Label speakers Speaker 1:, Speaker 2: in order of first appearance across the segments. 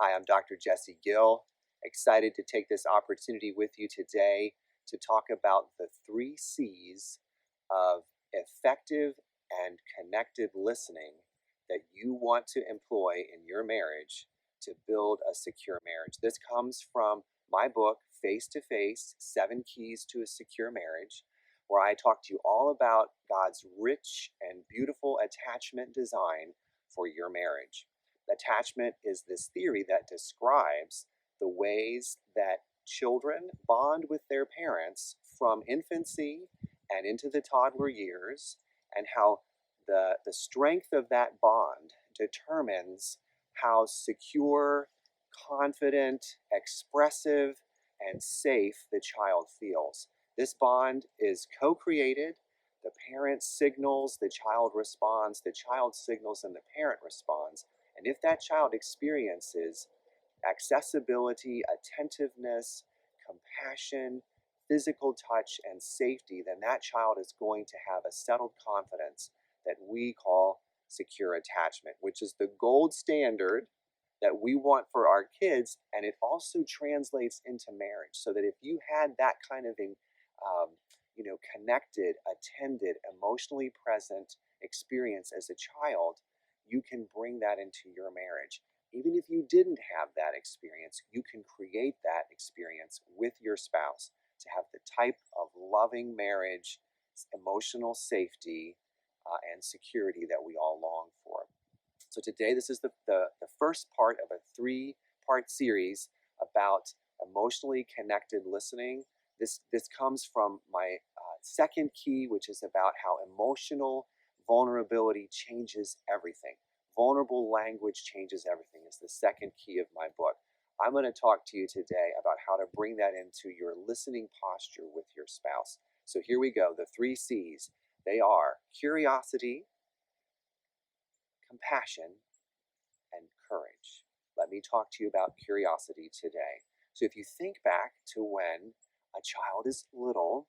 Speaker 1: Hi, I'm Dr. Jesse Gill. Excited to take this opportunity with you today to talk about the 3 C's of effective and connected listening that you want to employ in your marriage to build a secure marriage. This comes from my book, Face to Face: 7 Keys to a Secure Marriage, where I talk to you all about God's rich and beautiful attachment design for your marriage. Attachment is this theory that describes the ways that children bond with their parents from infancy and into the toddler years, and how the strength of that bond determines how secure, confident, expressive, and safe the child feels. This bond is co-created. The parent signals, the child responds, the child signals, and the parent responds. And if that child experiences accessibility, attentiveness, compassion, physical touch, and safety, then that child is going to have a settled confidence that we call secure attachment, which is the gold standard that we want for our kids. And it also translates into marriage, so that if you had that kind of connected, attended, emotionally present experience as a child, you can bring that into your marriage. Even if you didn't have that experience, you can create that experience with your spouse to have the type of loving marriage, emotional safety, and security that we all long for. So today, this is the first part of a 3-part series about emotionally connected listening. This comes from my second key, which is about how emotional vulnerability changes everything. Vulnerable language changes everything is the second key of my book. I'm going to talk to you today about how to bring that into your listening posture with your spouse. So here we go, the 3 C's. They are curiosity, compassion, and courage. Let me talk to you about curiosity today. So if you think back to when a child is little,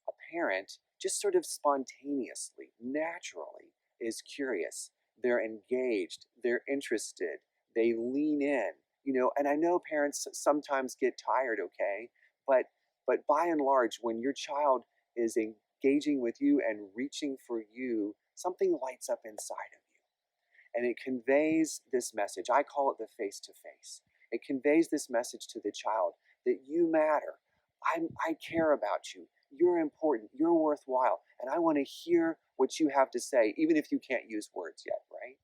Speaker 1: a parent just sort of spontaneously, naturally is curious. They're engaged, they're interested, they lean in, and I know parents sometimes get tired, okay? But by and large, when your child is engaging with you and reaching for you, something lights up inside of you. And it conveys this message. I call it the face to face. It conveys this message to the child that you matter. I care about you. You're important. You're worthwhile. And I want to hear what you have to say, even if you can't use words yet, right?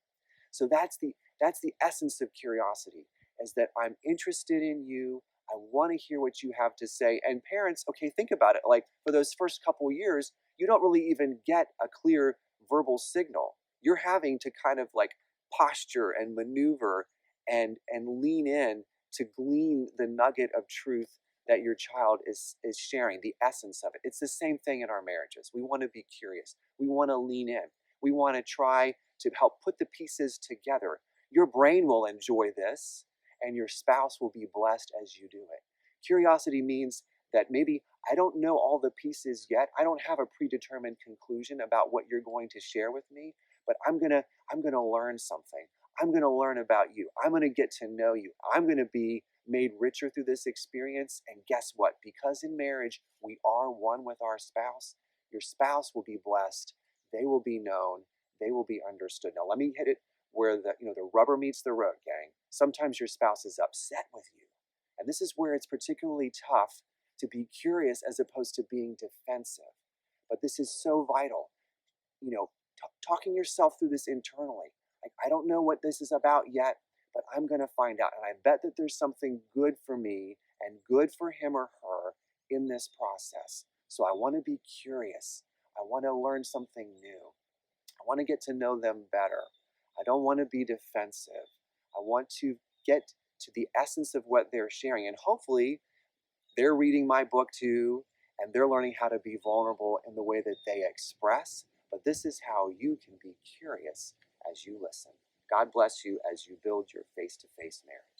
Speaker 1: So that's the essence of curiosity, is that I'm interested in you. I want to hear what you have to say. And parents, okay, think about it. Like for those first couple years, you don't really even get a clear verbal signal. You're having to kind of like posture and maneuver and lean in to glean the nugget of truth that your child is sharing, the essence of it. It's the same thing in our marriages. We want to be curious. We want to lean in. We want to try to help put the pieces together. Your brain will enjoy this, and your spouse will be blessed as you do it. Curiosity means that maybe I don't know all the pieces yet. I don't have a predetermined conclusion about what you're going to share with me, but I'm gonna learn something. I'm gonna learn about you. I'm gonna get to know you. I'm gonna be made richer through this experience. And guess what? Because in marriage, we are one with our spouse. Your spouse will be blessed. They will be known. They will be understood. Now, let me hit it where the rubber meets the road, gang. Sometimes your spouse is upset with you. And this is where it's particularly tough to be curious as opposed to being defensive. But this is so vital. Talking yourself through this internally. Like, I don't know what this is about yet, but I'm going to find out. And I bet that there's something good for me and good for him or her in this process. So I want to be curious. I want to learn something new. I want to get to know them better. I don't want to be defensive. I want to get to the essence of what they're sharing. And hopefully they're reading my book too, and they're learning how to be vulnerable in the way that they express. But this is how you can be curious as you listen. God bless you as you build your face-to-face marriage.